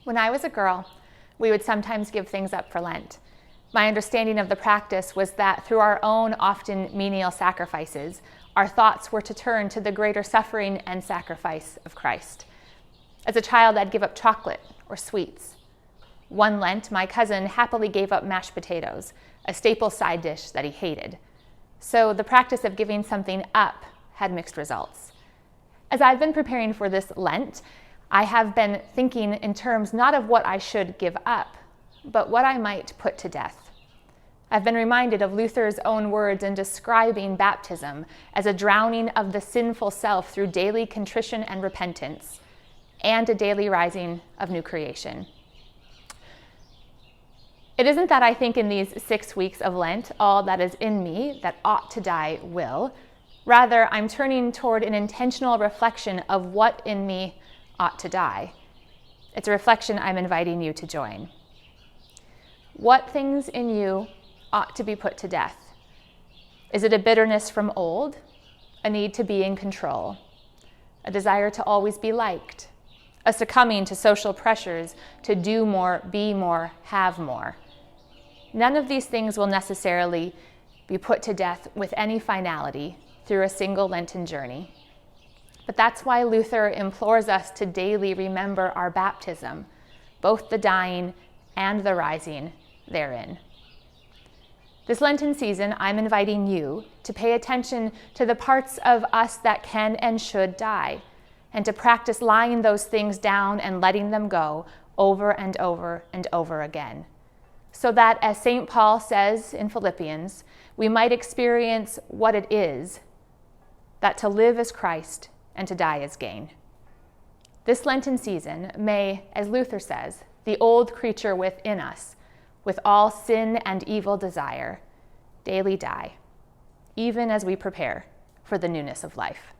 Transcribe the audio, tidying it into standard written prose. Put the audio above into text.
When I was a girl, we would sometimes give things up for Lent. My understanding of the practice was that through our own often menial sacrifices, our thoughts were to turn to the greater suffering and sacrifice of Christ. As a child, I'd give up chocolate or sweets. One Lent, my cousin happily gave up mashed potatoes, a staple side dish that he hated. So the practice of giving something up had mixed results. As I've been preparing for this Lent, I have been thinking in terms not of what I should give up, but what I might put to death. I've been reminded of Luther's own words in describing baptism as a drowning of the sinful self through daily contrition and repentance, and a daily rising of new creation. It isn't that I think in these 6 weeks of Lent, all that is in me that ought to die will. Rather, I'm turning toward an intentional reflection of what in me ought to die. It's a reflection I'm inviting you to join. What things in you ought to be put to death? Is it a bitterness from old, a need to be in control, a desire to always be liked, a succumbing to social pressures to do more, be more, have more? None of these things will necessarily be put to death with any finality through a single Lenten journey. But that's why Luther implores us to daily remember our baptism, both the dying and the rising therein. This Lenten season, I'm inviting you to pay attention to the parts of us that can and should die, and to practice lying those things down and letting them go over and over and over again, so that, as St. Paul says in Philippians, we might experience what it is that to live is Christ and to die is gain. This Lenten season may, as Luther says, the old creature within us, with all sin and evil desire, daily die, even as we prepare for the newness of life.